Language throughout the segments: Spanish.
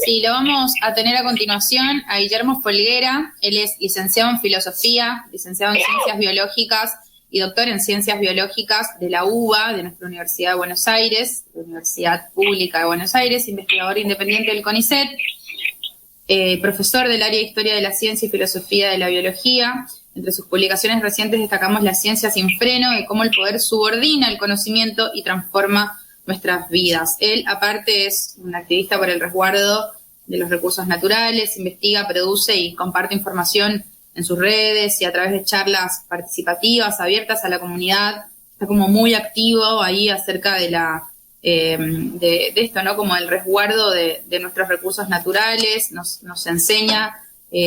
Sí, lo vamos a tener a continuación a Guillermo Folguera. Él es licenciado en Filosofía, licenciado en Ciencias Biológicas y doctor en Ciencias Biológicas de la UBA, de nuestra Universidad de Buenos Aires, la Universidad Pública de Buenos Aires, investigador independiente del CONICET, profesor del área de Historia de la Ciencia y Filosofía de la Biología. Entre sus publicaciones recientes destacamos La ciencia sin freno, de cómo el poder subordina el conocimiento y transforma nuestras vidas. Él, aparte, es un activista por el resguardo de los recursos naturales, investiga, produce y comparte información en sus redes y a través de charlas participativas, abiertas a la comunidad. Está como muy activo ahí acerca de de esto, ¿no? Como el resguardo de nuestros recursos naturales. Nos enseña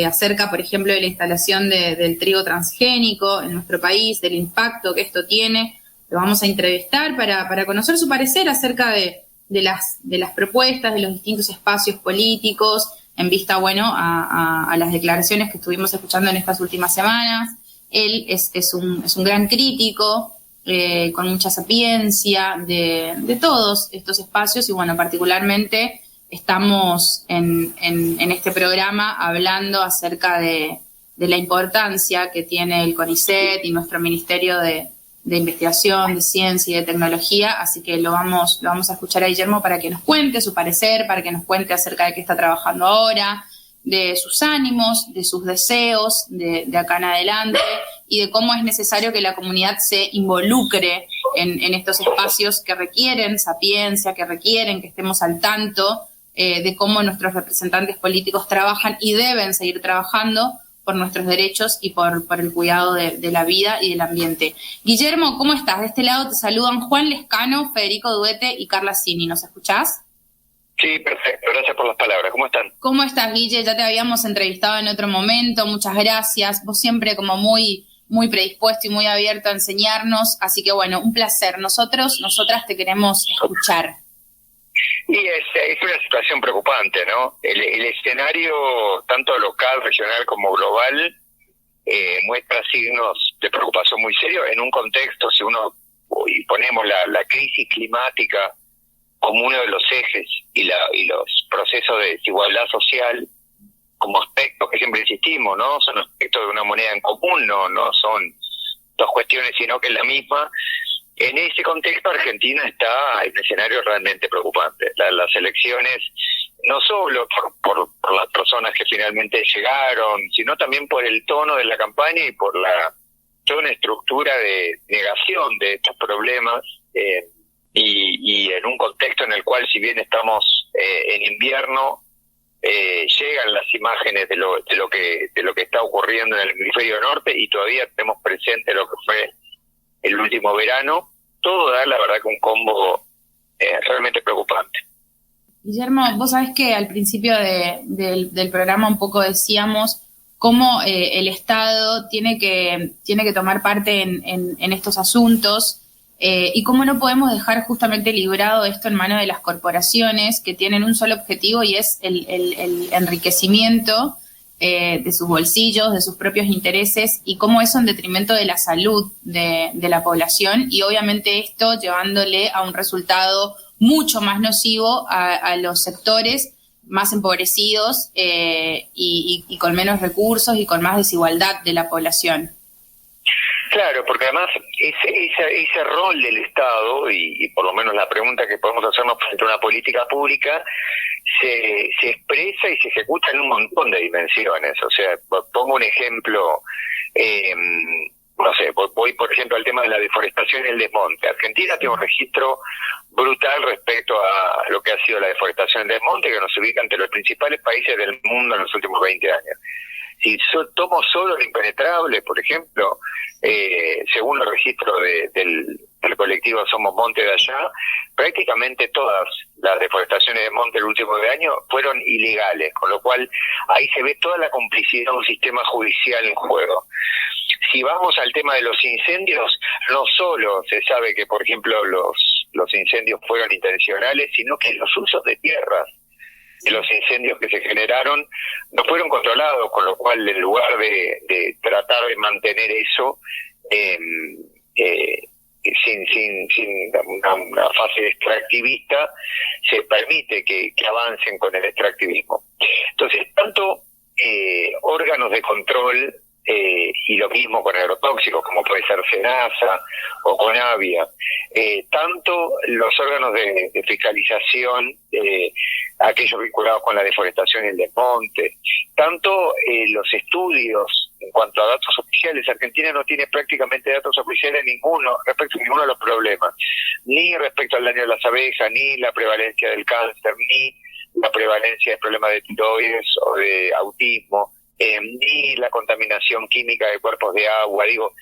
acerca, por ejemplo, de la instalación del trigo transgénico en nuestro país, del impacto que esto tiene. Lo vamos a entrevistar para conocer su parecer acerca de las propuestas, de los distintos espacios políticos, en vista, a las declaraciones que estuvimos escuchando en estas últimas semanas. Él es un gran crítico, con mucha sapiencia de todos estos espacios y, particularmente estamos en este programa hablando acerca de la importancia que tiene el CONICET y nuestro Ministerio de Investigación, de Ciencia y de Tecnología, así que lo vamos a escuchar a Guillermo para que nos cuente su parecer, para que nos cuente acerca de qué está trabajando ahora, de sus ánimos, de sus deseos, de acá en adelante, y de cómo es necesario que la comunidad se involucre en estos espacios que requieren sapiencia, que requieren que estemos al tanto de cómo nuestros representantes políticos trabajan y deben seguir trabajando por nuestros derechos y por el cuidado de la vida y del ambiente. Guillermo, ¿cómo estás? De este lado te saludan Juan Lescano, Federico Duete y Carla Cini. ¿Nos escuchás? Sí, perfecto. Gracias por las palabras. ¿Cómo están? ¿Cómo estás, Guille? Ya te habíamos entrevistado en otro momento. Muchas gracias. Vos siempre como muy predispuesto y muy abierto a enseñarnos. Así que, un placer. Nosotras te queremos escuchar. Y es una situación preocupante, ¿no? El escenario, tanto local, regional como global, muestra signos de preocupación muy serios en un contexto, si uno ponemos la crisis climática como uno de los ejes y los procesos de desigualdad social como aspectos que siempre insistimos, ¿no? Son aspectos de una moneda en común, no son dos cuestiones, sino que es la misma. En ese contexto, Argentina está en un escenario realmente preocupante. Las elecciones, no solo por las personas que finalmente llegaron, sino también por el tono de la campaña y por toda una estructura de negación de estos problemas, y en un contexto en el cual, si bien estamos en invierno, llegan las imágenes de lo que está ocurriendo en el hemisferio norte y todavía tenemos presente lo que fue el último verano. Todo da, la verdad, que un combo realmente preocupante. Guillermo, vos sabés que al principio del programa un poco decíamos cómo el Estado tiene que tomar parte en estos asuntos, y cómo no podemos dejar justamente librado esto en manos de las corporaciones que tienen un solo objetivo y es el enriquecimiento de sus bolsillos, de sus propios intereses, y cómo eso en detrimento de la salud de la población, y obviamente esto llevándole a un resultado mucho más nocivo a los sectores más empobrecidos, y con menos recursos y con más desigualdad de la población. Claro, porque además ese rol del Estado, y por lo menos la pregunta que podemos hacernos frente a una política pública, se expresa y se ejecuta en un montón de dimensiones. O sea, pongo un ejemplo, voy por ejemplo al tema de la deforestación y el desmonte. Argentina tiene un registro brutal respecto a lo que ha sido la deforestación y el desmonte, que nos ubica entre los principales países del mundo en los últimos 20 años. Si tomo solo lo impenetrable, por ejemplo, según los registros del colectivo Somos Monte de allá, prácticamente todas las deforestaciones de monte el último año fueron ilegales, con lo cual ahí se ve toda la complicidad de un sistema judicial en juego. Si vamos al tema de los incendios, no solo se sabe que, por ejemplo, los incendios fueron intencionales, sino que los usos de tierras de los incendios que se generaron no fueron controlados, con lo cual, en lugar de tratar de mantener eso, sin una fase extractivista, se permite que avancen con el extractivismo. Entonces, tanto órganos de control, y lo mismo con agrotóxicos, como puede ser SENASA o CONAVIA, tanto los órganos de fiscalización, aquellos vinculados con la deforestación y el desmonte, tanto los estudios en cuanto a datos oficiales. Argentina no tiene prácticamente datos oficiales respecto a ninguno de los problemas, ni respecto al daño de las abejas, ni la prevalencia del cáncer, ni la prevalencia de problemas de tiroides o de autismo, ni la contaminación química de cuerpos de agua. Digo,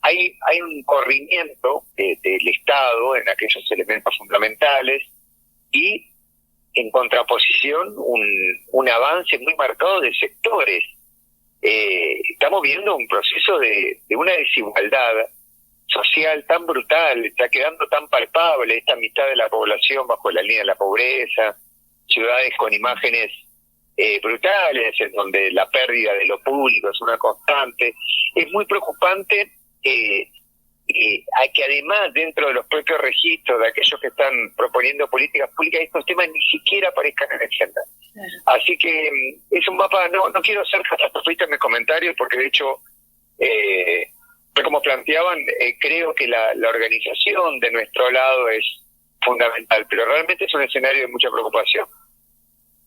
hay un corrimiento del Estado en aquellos elementos fundamentales y en contraposición un avance muy marcado de sectores. Estamos viendo un proceso de una desigualdad social tan brutal, está quedando tan palpable esta mitad de la población bajo la línea de la pobreza, ciudades con imágenes brutales, en donde la pérdida de lo público es una constante. Es muy preocupante que además dentro de los propios registros de aquellos que están proponiendo políticas públicas, estos temas ni siquiera aparezcan en la agenda. Así que es un mapa, no quiero ser catastrofista en mis comentarios, porque de hecho, como planteaban, creo que la organización de nuestro lado es fundamental, pero realmente es un escenario de mucha preocupación.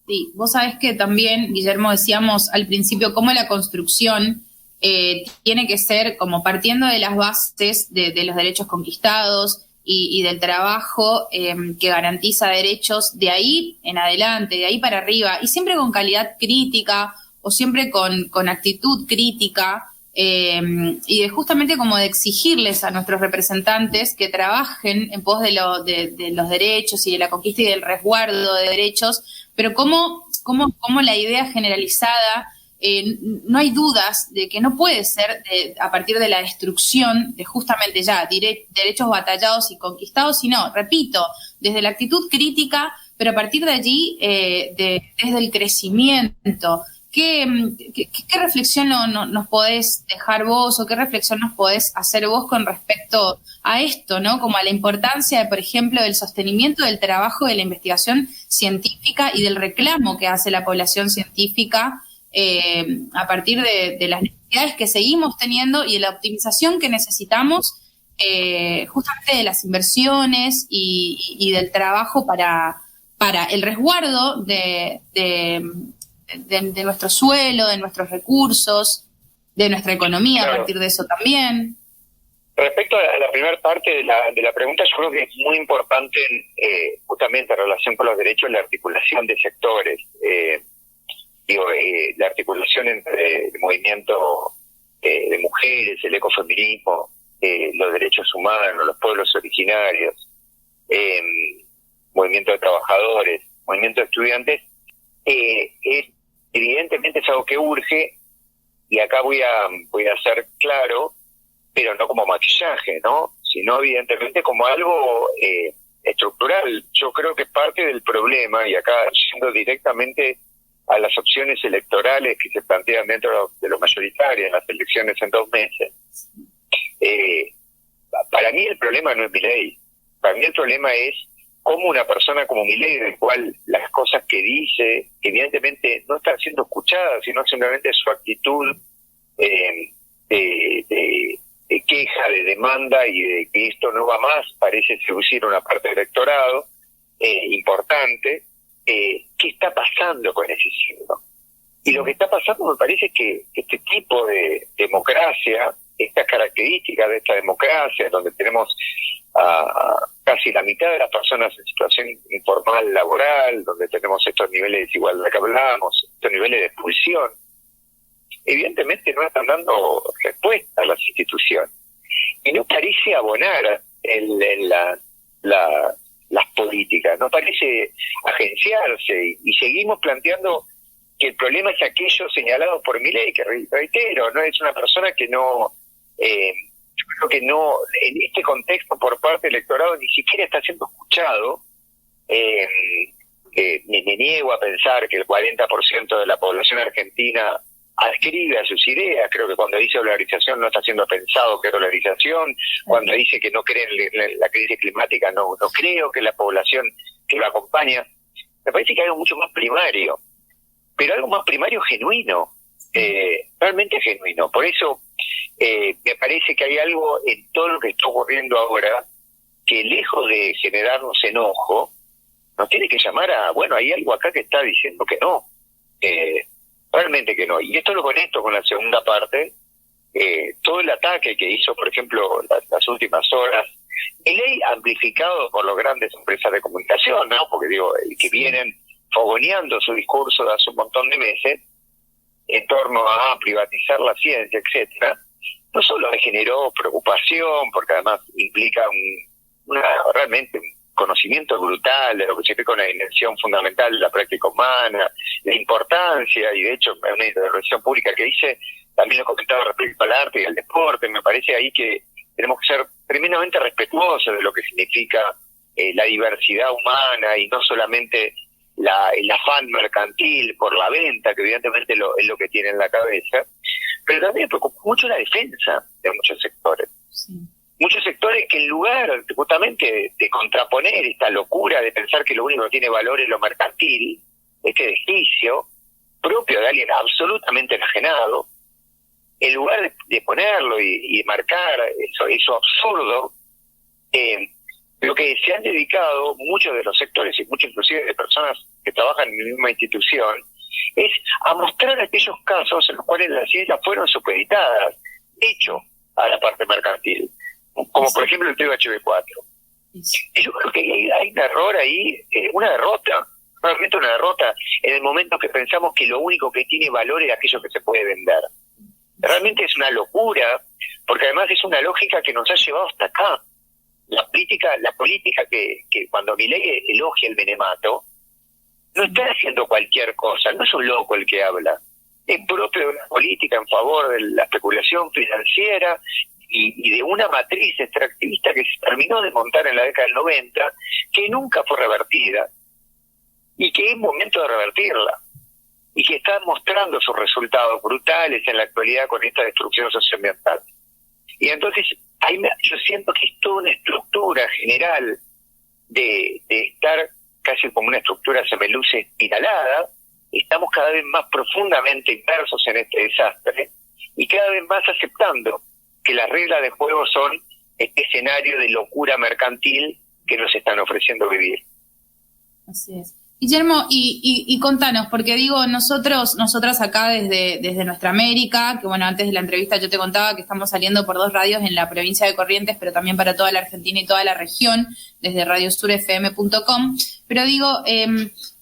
Sí, vos sabés que también, Guillermo, decíamos al principio cómo la construcción tiene que ser como partiendo de las bases de los derechos conquistados y del trabajo que garantiza derechos de ahí en adelante, de ahí para arriba, y siempre con calidad crítica o siempre con actitud crítica, y de justamente como de exigirles a nuestros representantes que trabajen en pos de los derechos y de la conquista y del resguardo de derechos, pero como la idea generalizada, no hay dudas de que no puede ser a partir de la destrucción de justamente ya derechos batallados y conquistados, sino, repito, desde la actitud crítica, pero a partir de allí, desde el crecimiento. ¿Qué reflexión nos podés dejar vos o qué reflexión nos podés hacer vos con respecto a esto, ¿no? Como a la importancia, por ejemplo, del sostenimiento del trabajo de la investigación científica y del reclamo que hace la población científica a partir de las necesidades que seguimos teniendo y de la optimización que necesitamos justamente de las inversiones y del trabajo para el resguardo de nuestro suelo, de nuestros recursos, de nuestra economía, claro, a partir de eso también? Respecto a la primera parte de la pregunta, yo creo que es muy importante justamente en relación con los derechos la articulación de sectores. La articulación entre el movimiento de mujeres, el ecofeminismo, los derechos humanos, los pueblos originarios, movimiento de trabajadores, movimiento de estudiantes, evidentemente es algo que urge, y acá voy a ser claro, pero no como maquillaje, ¿no? Sino evidentemente como algo estructural. Yo creo que parte del problema, y acá yendo directamente a las opciones electorales que se plantean dentro de lo mayoritario en las elecciones en 2 meses, para mí el problema no es Milei. Para mí el problema es cómo una persona como Milei, del cual las cosas que dice evidentemente no están siendo escuchadas, sino simplemente su actitud de queja, de demanda y de que esto no va más, parece seducir a una parte del electorado importante. ¿Qué está pasando con ese signo? Y lo que está pasando me parece que este tipo de democracia, estas características de esta democracia, donde tenemos a casi la mitad de las personas en situación informal laboral, donde tenemos estos niveles de desigualdad que hablábamos, estos niveles de expulsión, evidentemente no están dando respuesta a las instituciones. Y no parece abonar en las políticas, no parece agenciarse, y seguimos planteando que el problema es aquello señalado por Milei, que reitero, no es una persona que no, yo creo que no, en este contexto por parte del electorado ni siquiera está siendo escuchado. Me niego a pensar que el 40% de la población argentina adscribe a sus ideas. Creo que cuando dice dolarización no está siendo pensado que es dolarización. Cuando dice que no cree en la crisis climática, no creo que la población que lo acompaña. Me parece que hay algo mucho más primario, pero algo más primario genuino, realmente genuino. Por eso me parece que hay algo en todo lo que está ocurriendo ahora que, lejos de generarnos enojo, nos tiene que llamar a, bueno, hay algo acá que está diciendo que no, realmente que no. Y esto lo conecto con la segunda parte, todo el ataque que hizo, por ejemplo, las últimas horas, Milei amplificado por las grandes empresas de comunicación, ¿no? Porque digo, que vienen fogoneando su discurso de hace un montón de meses en torno a privatizar la ciencia, etcétera, no solo le generó preocupación, porque además implica realmente un conocimiento brutal de lo que significa una dimensión fundamental de la práctica humana, la importancia, y de hecho en una intervención pública que hice, también lo comentaba respecto al arte y al deporte. Me parece ahí que tenemos que ser tremendamente respetuosos de lo que significa la diversidad humana, y no solamente el afán mercantil por la venta, que evidentemente es lo que tiene en la cabeza, pero también me preocupa mucho la defensa de muchos sectores. Sí. Muchos sectores que, en lugar justamente de contraponer esta locura de pensar que lo único que tiene valor es lo mercantil, este desquicio propio de alguien absolutamente enajenado, en lugar de ponerlo y marcar eso absurdo, lo que se han dedicado muchos de los sectores, y muchos inclusive de personas que trabajan en la misma institución, es a mostrar aquellos casos en los cuales las ciencias fueron supeditadas, hecho, a la parte mercantil, como por ejemplo el THB4. Y yo creo que hay un error ahí, una derrota, realmente una derrota, en el momento que pensamos que lo único que tiene valor es aquello que se puede vender. Realmente es una locura, porque además es una lógica que nos ha llevado hasta acá. La política que cuando Milei elogia el benemato, no está haciendo cualquier cosa, no es un loco el que habla, es propio de una política en favor de la especulación financiera y de una matriz extractivista que se terminó de montar en la década del 90, que nunca fue revertida, y que es momento de revertirla, y que está mostrando sus resultados brutales en la actualidad con esta destrucción socioambiental. Y entonces yo siento que es toda una estructura general de estar casi como una estructura semeluce espiralada. Estamos cada vez más profundamente inmersos en este desastre y cada vez más aceptando que las reglas de juego son este escenario de locura mercantil que nos están ofreciendo vivir. Así es. Guillermo, y contanos, porque digo, nosotras acá desde Nuestra América, que bueno, antes de la entrevista yo te contaba que estamos saliendo por 2 radios en la provincia de Corrientes, pero también para toda la Argentina y toda la región, desde radiosurfm.com, pero digo,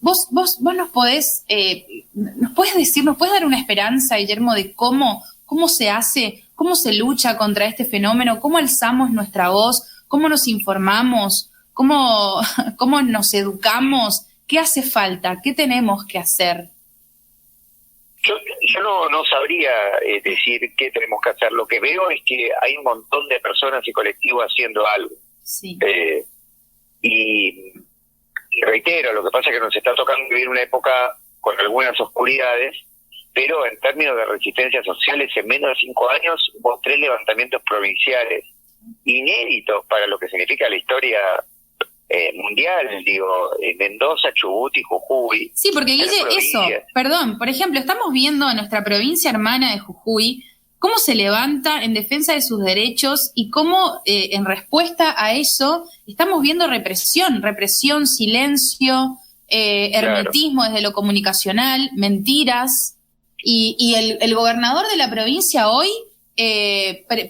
vos nos podés decir, nos podés dar una esperanza, Guillermo, de cómo se hace, cómo se lucha contra este fenómeno, cómo alzamos nuestra voz, cómo nos informamos, cómo nos educamos. ¿Qué hace falta? ¿Qué tenemos que hacer? Yo no sabría decir qué tenemos que hacer. Lo que veo es que hay un montón de personas y colectivos haciendo algo. Sí. Y reitero, lo que pasa es que nos está tocando vivir una época con algunas oscuridades, pero en términos de resistencia sociales, en menos de 5 años hubo 3 levantamientos provinciales inéditos para lo que significa la historia mundial, digo, Mendoza, Chubut y Jujuy. Sí, porque Guille, eso, perdón, por ejemplo, estamos viendo a nuestra provincia hermana de Jujuy cómo se levanta en defensa de sus derechos y cómo en respuesta a eso estamos viendo represión, silencio, hermetismo desde lo comunicacional, mentiras, y el gobernador de la provincia hoy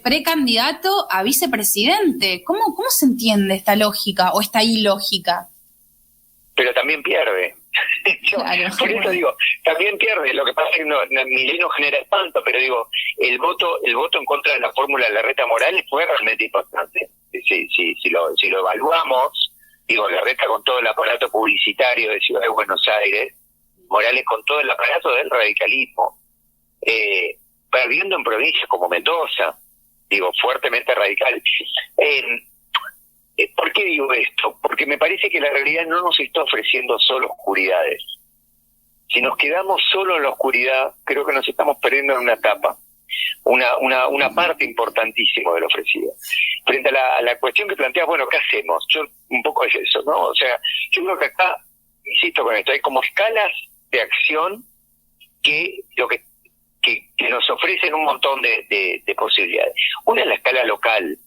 precandidato a vicepresidente. ¿Cómo se entiende esta lógica o esta ilógica? Pero también pierde. Claro. Por eso digo, también pierde. Lo que pasa es que Milei no genera espanto, pero digo, el voto en contra de la fórmula de Larreta Morales fue realmente importante. Si lo evaluamos, digo, Larreta con todo el aparato publicitario de Ciudad de Buenos Aires, Morales con todo el aparato del radicalismo, perdiendo en provincias como Mendoza, digo, fuertemente radical. ¿Por qué digo esto? Porque me parece que la realidad no nos está ofreciendo solo oscuridades. Si nos quedamos solo en la oscuridad, creo que nos estamos perdiendo en una etapa, una parte importantísima del ofrecido. Frente a la cuestión que planteas, bueno, ¿qué hacemos? Yo un poco es eso, ¿no? O sea, yo creo que acá, insisto con esto, hay como escalas de acción que nos ofrecen un montón de posibilidades. Una es la escala local,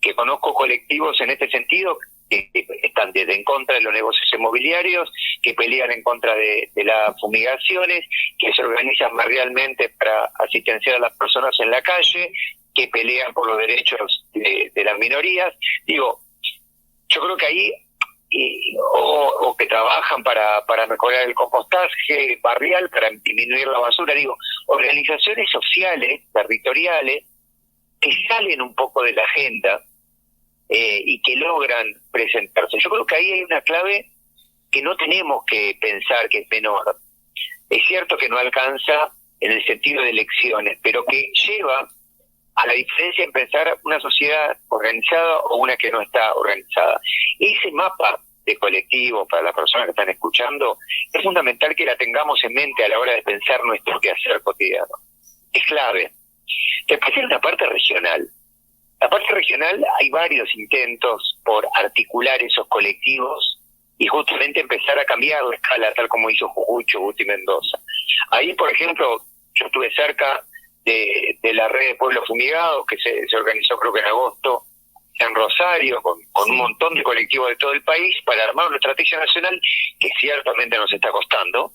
que conozco colectivos en este sentido que están desde en contra de los negocios inmobiliarios, que pelean en contra de las fumigaciones, que se organizan barrialmente para asistenciar a las personas en la calle, que pelean por los derechos de las minorías. Digo, yo creo que ahí, o que trabajan para mejorar el compostaje barrial, para disminuir la basura, digo, organizaciones sociales, territoriales, que salen un poco de la agenda, y que logran presentarse. Yo creo que ahí hay una clave que no tenemos que pensar que es menor. Es cierto que no alcanza en el sentido de elecciones, pero que lleva a la diferencia en pensar una sociedad organizada o una que no está organizada. Ese mapa de colectivo para las personas que están escuchando es fundamental que la tengamos en mente a la hora de pensar nuestro quehacer cotidiano. Es clave. Después hay una parte regional. La parte regional, hay varios intentos por articular esos colectivos y justamente empezar a cambiar la escala, tal como hizo Jujuy, Chubut y Mendoza. Ahí, por ejemplo, yo estuve cerca de la red de pueblos fumigados, que se organizó creo que en agosto en Rosario, con un montón de colectivos de todo el país, para armar una estrategia nacional que ciertamente nos está costando,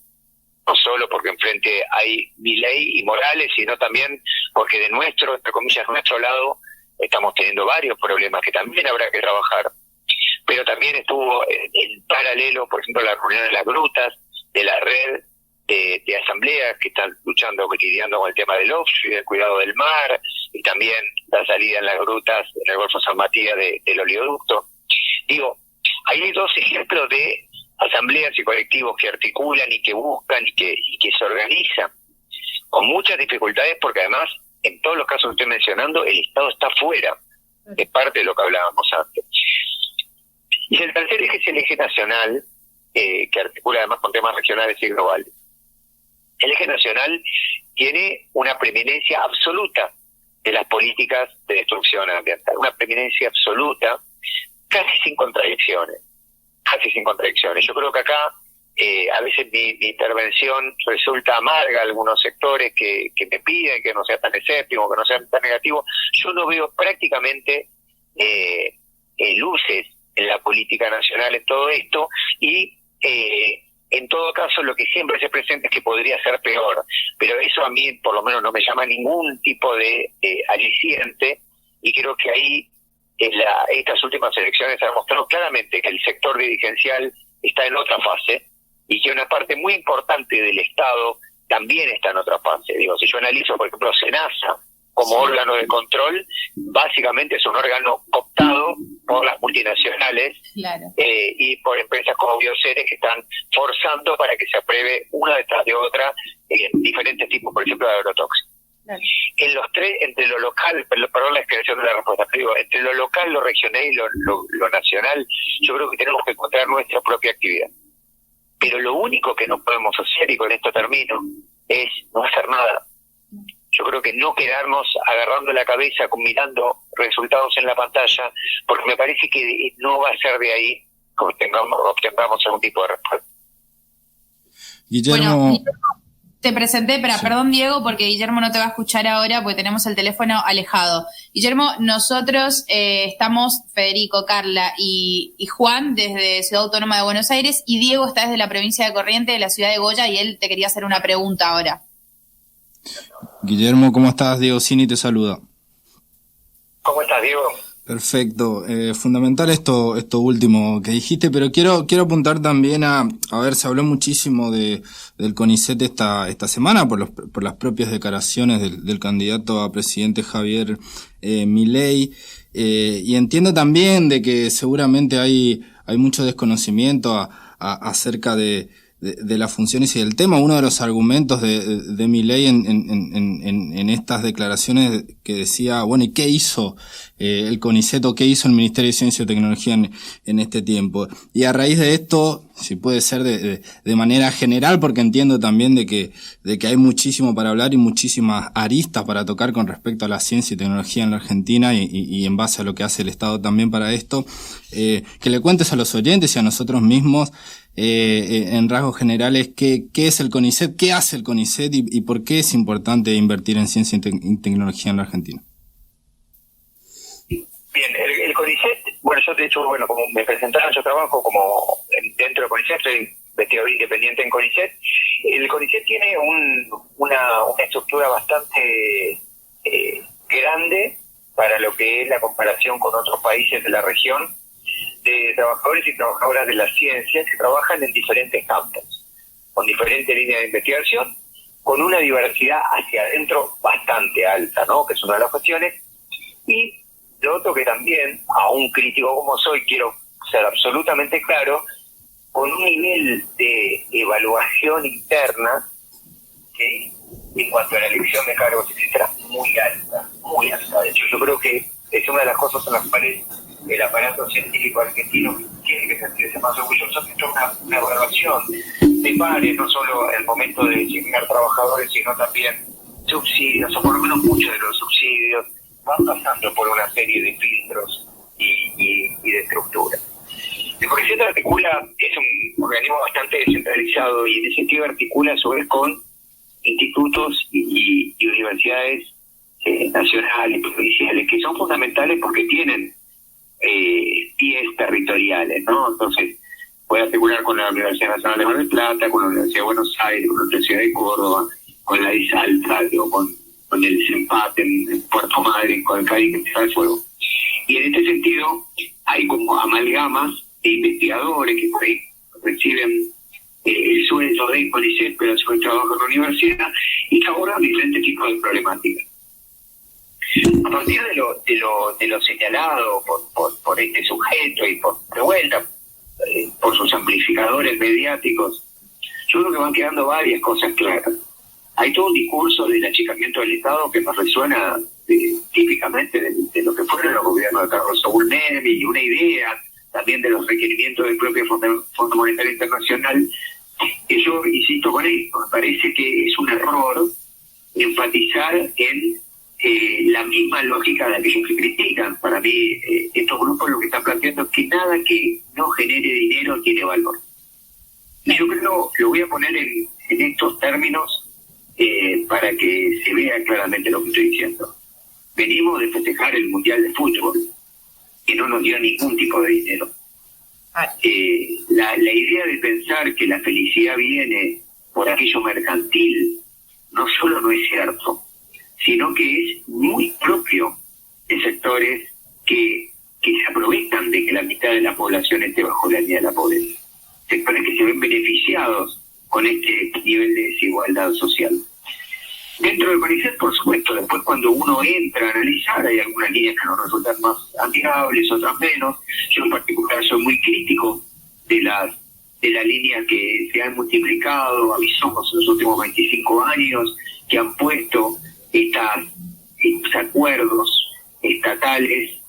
no solo porque enfrente hay Milei y Morales, sino también porque de nuestro, entre comillas, nuestro lado, estamos teniendo varios problemas que también habrá que trabajar. Pero también estuvo en paralelo, por ejemplo, la reunión de las grutas, de la red de asambleas que están luchando, lidiando con el tema del offshore, del cuidado del mar, y también la salida en las grutas en el Golfo San Matías del oleoducto. Digo, ahí hay dos ejemplos de asambleas y colectivos que articulan y que buscan y que se organizan, con muchas dificultades, porque además, en todos los casos que estoy mencionando, el Estado está fuera, es parte de lo que hablábamos antes. Y el tercer eje es el eje nacional, que articula además con temas regionales y globales. El eje nacional tiene una preeminencia absoluta de las políticas de destrucción ambiental, una preeminencia absoluta, casi sin contradicciones. Yo creo que acá a veces mi intervención resulta amarga a algunos sectores que me piden que no sea tan escéptico, que no sea tan negativo. Yo no veo prácticamente luces en la política nacional en todo esto, y en todo caso lo que siempre se presenta es que podría ser peor, pero eso a mí por lo menos no me llama ningún tipo de aliciente, y creo que ahí estas últimas elecciones han mostrado claramente que el sector dirigencial está en otra fase, y que una parte muy importante del Estado también está en otra fase. Digo, si yo analizo, por ejemplo, SENASA como órgano de control, básicamente es un órgano cooptado por las multinacionales, claro, y por empresas como Bioceres, que están forzando para que se apruebe una detrás de otra diferentes tipos, por ejemplo, de agrotóxicos. Claro. En los tres, entre lo local, perdón la expresión de la respuesta, pero digo, entre lo local, lo regional y lo nacional, yo creo que tenemos que encontrar nuestra propia actividad. Pero lo único que no podemos hacer, y con esto termino, es no hacer nada. Yo creo que no quedarnos agarrando la cabeza, mirando resultados en la pantalla, porque me parece que no va a ser de ahí que obtengamos algún tipo de respuesta. Guillermo... Bueno, te presenté, perdón Diego, porque Guillermo no te va a escuchar ahora porque tenemos el teléfono alejado. Guillermo, nosotros estamos, Federico, Carla y Juan, desde Ciudad Autónoma de Buenos Aires, y Diego está desde la provincia de Corrientes, de la ciudad de Goya, y él te quería hacer una pregunta ahora. Guillermo, ¿cómo estás? Diego Cini te saluda. ¿Cómo estás, Diego? Perfecto, fundamental esto último que dijiste, pero quiero apuntar también a ver, se habló muchísimo del CONICET esta semana por las propias declaraciones del candidato a presidente Javier Milei, y entiendo también de que seguramente hay mucho desconocimiento acerca de de las funciones y del tema. Uno de los argumentos de Milei en estas declaraciones que decía, bueno, ¿y qué hizo el CONICET o qué hizo el Ministerio de Ciencia y Tecnología en este tiempo? Y a raíz de esto, si puede ser de manera general, porque entiendo también de que hay muchísimo para hablar y muchísimas aristas para tocar con respecto a la ciencia y tecnología en la Argentina y en base a lo que hace el Estado también para esto, que le cuentes a los oyentes y a nosotros mismos en rasgos generales qué es el CONICET, qué hace el CONICET y por qué es importante invertir en ciencia y tecnología en la Argentina. Bien, el CONICET, bueno, yo de hecho, bueno, como me presentaron, yo trabajo como dentro del CONICET, soy investigador independiente en CONICET. El CONICET tiene una estructura bastante grande para lo que es la comparación con otros países de la región, de trabajadores y trabajadoras de la ciencia que trabajan en diferentes campos, con diferentes líneas de investigación, con una diversidad hacia adentro bastante alta, ¿no? Que es una de las cuestiones. Y lo otro que también, a un crítico como soy, quiero ser absolutamente claro, con un nivel de evaluación interna, ¿sí?, en cuanto a la elección de cargos, etcétera, muy alta, muy alta. De hecho, yo creo que es una de las cosas en las cuales el aparato científico argentino tiene que sentirse más orgulloso, que es una evaluación de pares, no solo el momento de designar trabajadores, sino también subsidios, o por lo menos muchos de los subsidios van pasando por una serie de filtros y de estructuras. El CONICET articula, es un organismo bastante descentralizado y en ese sentido articula a su vez con institutos y universidades nacionales, provinciales, que son fundamentales porque tienen pies territoriales, ¿no? Entonces, puede articular con la Universidad Nacional de Mar del Plata, con la Universidad de Buenos Aires, con la Universidad de Córdoba, con la de Salta, con el CEMPAT en Puerto Madryn, con el CADIC en Tierra del Fuego. Y en este sentido, hay como amalgamas de investigadores que por ahí reciben el sueldo de CONICET, pero su trabajo en la universidad, y que abordan diferentes tipos de problemáticas. A partir de lo señalado por este sujeto y de vuelta por sus amplificadores mediáticos, yo creo que van quedando varias cosas claras. Hay todo un discurso del achicamiento del Estado que nos resuena típicamente de lo que fueron los gobiernos de Carlos Saúl Menem, y una idea también de los requerimientos del propio Fondo Monetario Internacional. Y yo insisto con esto, me parece que es un error enfatizar en la misma lógica de aquellos que critican. Para mí, estos grupos lo que están planteando es que nada que no genere dinero tiene valor. Y yo creo, lo voy a poner en estos términos para que se vea claramente lo que estoy diciendo. Venimos de festejar el Mundial de Fútbol, que no nos dio ningún tipo de dinero. La idea de pensar que la felicidad viene por aquello mercantil no solo no es cierto, sino que es muy propio de sectores que se aprovechan de que la mitad de la población esté bajo la línea de la pobreza. Sectores que se ven beneficiados con este nivel de desigualdad social. Dentro del CONICET, por supuesto, después cuando uno entra a analizar, hay algunas líneas que nos resultan más amigables, otras menos. Yo en particular soy muy crítico de las líneas que se han multiplicado a mis ojos en los últimos 25 años, que han puesto estos acuerdos estatales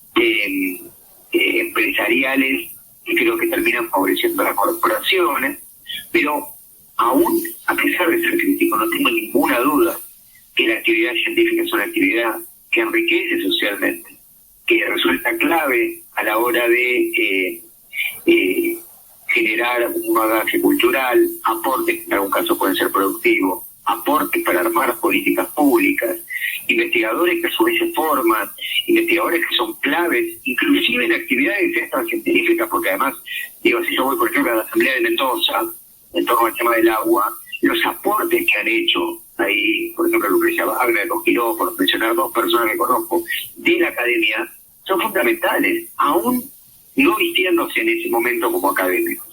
empresariales que creo que terminan favoreciendo a las corporaciones. Pero aún, a pesar de ser crítico, no tengo ninguna duda que la actividad científica es una actividad que enriquece socialmente, que resulta clave a la hora de generar un bagaje cultural, aportes que en algún caso pueden ser productivos, aportes para armar políticas públicas, investigadores que a su vez se forman, investigadores que son claves, inclusive en actividades extracientíficas, porque además, digo, si yo voy, por ejemplo, a la Asamblea de Mendoza, en torno al tema del agua, los aportes que han hecho ahí, por ejemplo, Lucrecia Wagner, los Quiró, por mencionar dos personas que conozco, de la academia, son fundamentales, aún no vistiéndose en ese momento como académicos.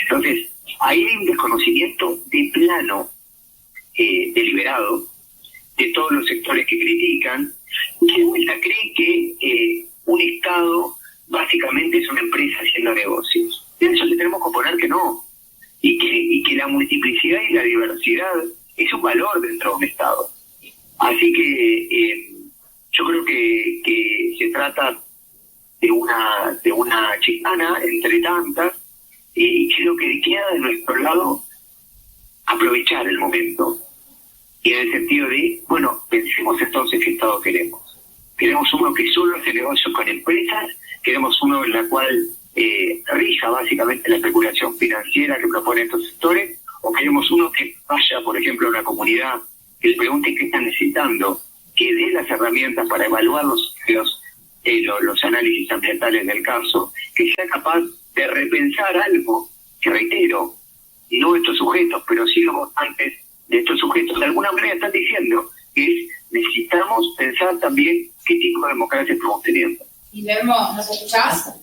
Entonces, ahí hay un desconocimiento de plano deliberado de todos los sectores que critican, que de vuelta creen que un Estado básicamente es una empresa haciendo negocios. Y eso le tenemos que oponer que no. y que la multiplicidad y la diversidad es un valor dentro de un Estado. Así que yo creo que se trata de una chicana entre tantas, y creo que queda de nuestro lado aprovechar el momento, y en el sentido de, bueno, pensemos entonces qué Estado queremos. Queremos uno que solo hace negocios con empresas, queremos uno en la cual rija básicamente la especulación financiera que proponen estos sectores, o queremos uno que vaya, por ejemplo, a una comunidad, que le pregunte qué están necesitando, que dé las herramientas para evaluar los análisis ambientales del caso, que sea capaz de repensar algo, que reitero, no estos sujetos, pero sí los votantes de estos sujetos, de alguna manera están diciendo que necesitamos pensar también qué tipo de democracia estamos teniendo. Guillermo, ¿nos escuchás?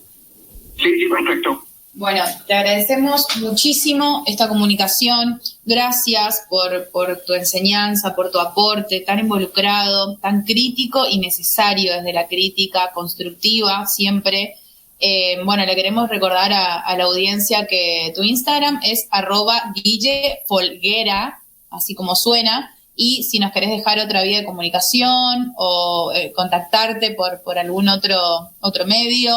Sí, perfecto. Bueno, te agradecemos muchísimo esta comunicación. Gracias por tu enseñanza, por tu aporte tan involucrado, tan crítico y necesario desde la crítica constructiva siempre. Bueno, le queremos recordar a la audiencia que tu Instagram es @guillefolguera, así como suena, y si nos querés dejar otra vía de comunicación o contactarte por algún otro medio.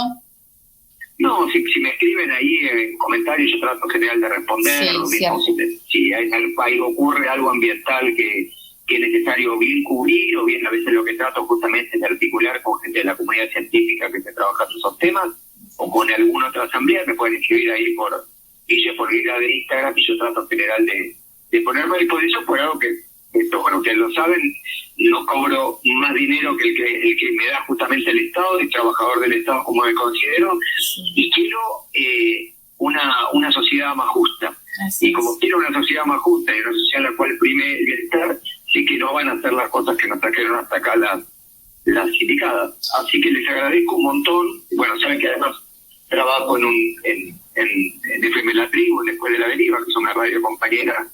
No, si me escriben ahí en comentarios, yo trato en general de responder. Sí, lo mismo, si algo ocurre, algo ambiental que es necesario bien cubrir, o bien a veces lo que trato justamente es de articular con gente de la comunidad científica que se trabaja en esos temas, o con alguna otra asamblea, me pueden escribir ahí por Guille Folguera de Instagram, y yo trato en general de ponerme a disposición por algo que, esto, bueno, ustedes lo saben, no cobro más dinero que el que me da justamente el Estado, el trabajador del Estado como me considero, y quiero una sociedad más justa. Y como quiero una sociedad más justa y una sociedad en la cual prime el bienestar, sé que no van a hacer las cosas que nos trajeron hasta acá las sindicadas. Así que les agradezco un montón. Bueno, saben que además trabajo en FM La Tribu, en la Escuela de la Deriva, que son una radio compañera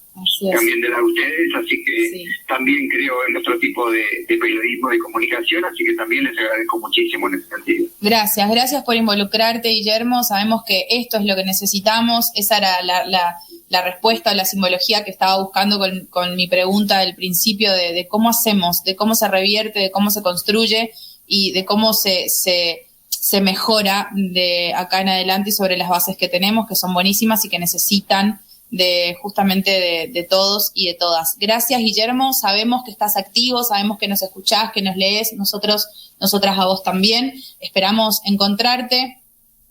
también de la de ustedes, así que también creo en otro tipo de periodismo, de comunicación, así que también les agradezco muchísimo en ese sentido. Gracias por involucrarte, Guillermo. Sabemos que esto es lo que necesitamos. Esa era la respuesta o la simbología que estaba buscando con mi pregunta del principio de cómo hacemos, de cómo se revierte, de cómo se construye y de cómo se mejora de acá en adelante, y sobre las bases que tenemos, que son buenísimas y que necesitan justamente de todos y de todas. Gracias, Guillermo. Sabemos que estás activo, sabemos que nos escuchás, que nos lees, nosotras a vos también. Esperamos encontrarte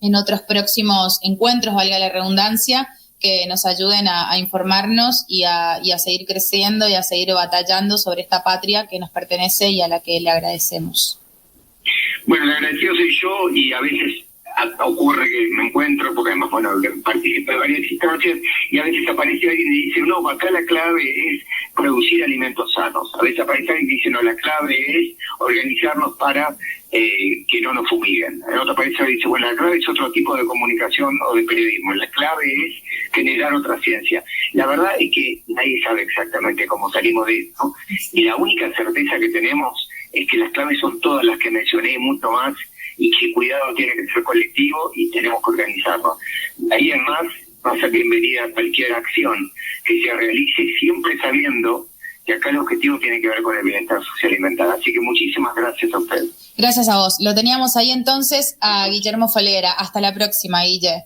en otros próximos encuentros, valga la redundancia, que nos ayuden a informarnos y a seguir creciendo y a seguir batallando sobre esta patria que nos pertenece y a la que le agradecemos. Bueno, el agradecido soy yo, y a veces ocurre que me encuentro, porque además, bueno, participo de varias instancias, y a veces aparece alguien y dice, no, acá la clave es producir alimentos sanos. A veces aparece alguien y dice, no, la clave es organizarnos para que no nos fumiguen. En otra aparece alguien y dice, bueno, la clave es otro tipo de comunicación o de periodismo. La clave es generar otra ciencia. La verdad es que nadie sabe exactamente cómo salimos de esto, y la única certeza que tenemos es que las claves son todas las que mencioné, mucho más, y que el cuidado tiene que ser colectivo y tenemos que organizarnos. Ahí en más va a ser bienvenida cualquier acción que se realice, siempre sabiendo que acá el objetivo tiene que ver con el bienestar social y mental. Así que muchísimas gracias a ustedes. Gracias a vos. Lo teníamos ahí entonces a Guillermo Folguera. Hasta la próxima, Guille.